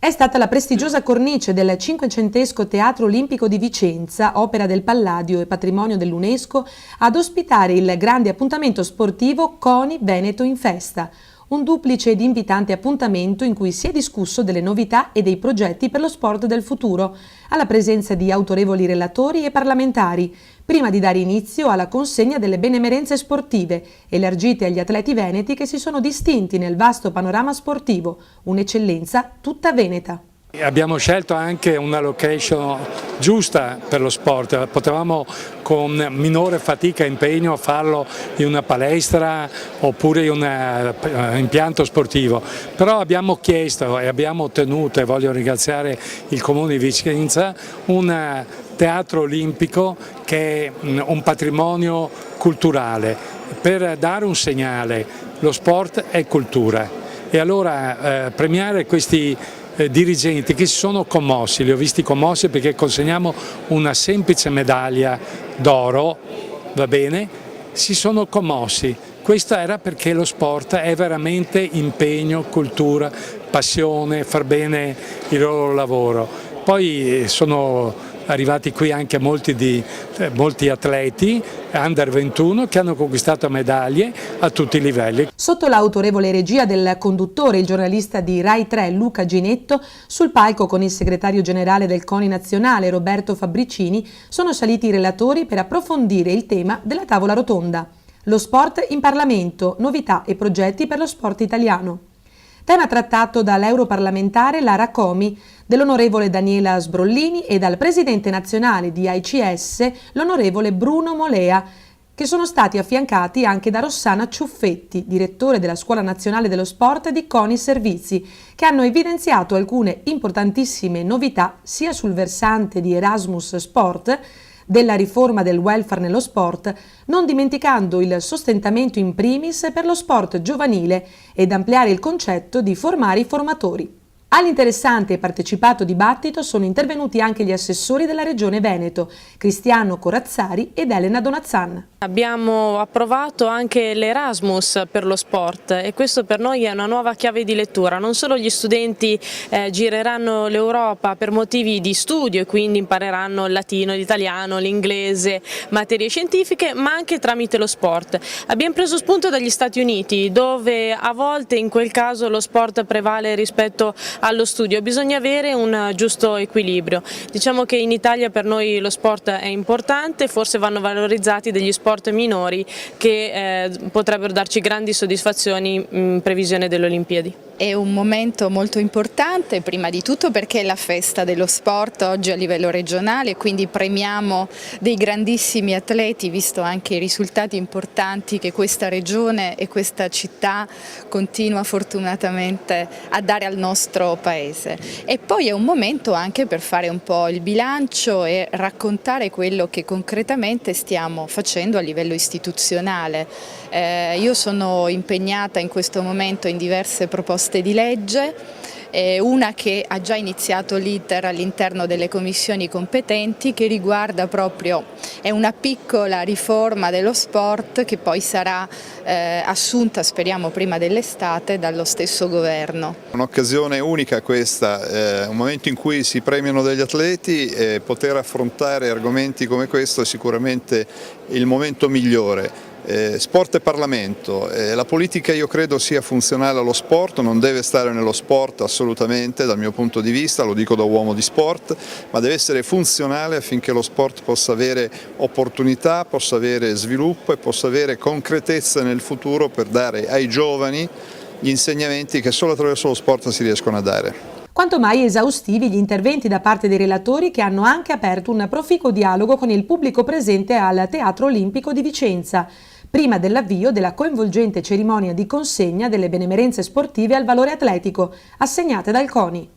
È stata la prestigiosa cornice del 500° Teatro Olimpico di Vicenza, opera del Palladio e patrimonio dell'UNESCO, ad ospitare il grande appuntamento sportivo CONI Veneto in Festa, un duplice ed invitante appuntamento in cui si è discusso delle novità e dei progetti per lo sport del futuro, alla presenza di autorevoli relatori e parlamentari, prima di dare inizio alla consegna delle benemerenze sportive, elargite agli atleti veneti che si sono distinti nel vasto panorama sportivo, un'eccellenza tutta veneta. Abbiamo scelto anche una location giusta per lo sport, potevamo con minore fatica e impegno farlo in una palestra oppure in un impianto sportivo, però abbiamo chiesto e abbiamo ottenuto, e voglio ringraziare il Comune di Vicenza, un teatro olimpico che è un patrimonio culturale per dare un segnale: lo sport è cultura, e allora premiare questi dirigenti che si sono commossi, li ho visti commossi perché consegniamo una semplice medaglia d'oro, va bene, si sono commossi. Questo era perché lo sport è veramente impegno, cultura, passione, far bene il loro lavoro. Poi sono arrivati qui anche molti atleti under 21 che hanno conquistato medaglie a tutti i livelli. Sotto l'autorevole regia del conduttore, il giornalista di Rai 3 Luca Ginetto, sul palco con il segretario generale del CONI nazionale Roberto Fabbricini sono saliti i relatori per approfondire il tema della tavola rotonda. Lo sport in Parlamento, novità e progetti per lo sport italiano. Tema trattato dall'europarlamentare Lara Comi, dell'onorevole Daniela Sbrollini e dal presidente nazionale di AICS, l'onorevole Bruno Molea, che sono stati affiancati anche da Rossana Ciuffetti, direttore della Scuola Nazionale dello Sport di CONI Servizi, che hanno evidenziato alcune importantissime novità sia sul versante di Erasmus Sport, della riforma del welfare nello sport, non dimenticando il sostentamento in primis per lo sport giovanile ed ampliare il concetto di formare i formatori. All'interessante e partecipato dibattito sono intervenuti anche gli assessori della Regione Veneto, Cristiano Corazzari ed Elena Donazzan. Abbiamo approvato anche l'Erasmus per lo sport e questo per noi è una nuova chiave di lettura. Non solo gli studenti gireranno l'Europa per motivi di studio e quindi impareranno il latino, l'italiano, l'inglese, materie scientifiche, ma anche tramite lo sport. Abbiamo preso spunto dagli Stati Uniti, dove a volte in quel caso lo sport prevale rispetto allo studio. Bisogna avere un giusto equilibrio. Diciamo che in Italia per noi lo sport è importante, forse vanno valorizzati degli sport minori che potrebbero darci grandi soddisfazioni in previsione delle Olimpiadi. È un momento molto importante, prima di tutto perché è la festa dello sport oggi a livello regionale, quindi premiamo dei grandissimi atleti, visto anche i risultati importanti che questa regione e questa città continua fortunatamente a dare al nostro paese. E poi è un momento anche per fare un po' il bilancio e raccontare quello che concretamente stiamo facendo a livello istituzionale. Io sono impegnata in questo momento in diverse proposte di legge, una che ha già iniziato l'iter all'interno delle commissioni competenti, che riguarda proprio, è una piccola riforma dello sport che poi sarà assunta, speriamo prima dell'estate, dallo stesso governo. Un'occasione unica questa, un momento in cui si premiano degli atleti, poter affrontare argomenti come questo è sicuramente il momento migliore. Sport e Parlamento, la politica io credo sia funzionale allo sport, non deve stare nello sport assolutamente dal mio punto di vista, lo dico da uomo di sport, ma deve essere funzionale affinché lo sport possa avere opportunità, possa avere sviluppo e possa avere concretezza nel futuro per dare ai giovani gli insegnamenti che solo attraverso lo sport si riescono a dare. Quanto mai esaustivi gli interventi da parte dei relatori, che hanno anche aperto un proficuo dialogo con il pubblico presente al Teatro Olimpico di Vicenza, prima dell'avvio della coinvolgente cerimonia di consegna delle benemerenze sportive al valore atletico assegnate dal CONI.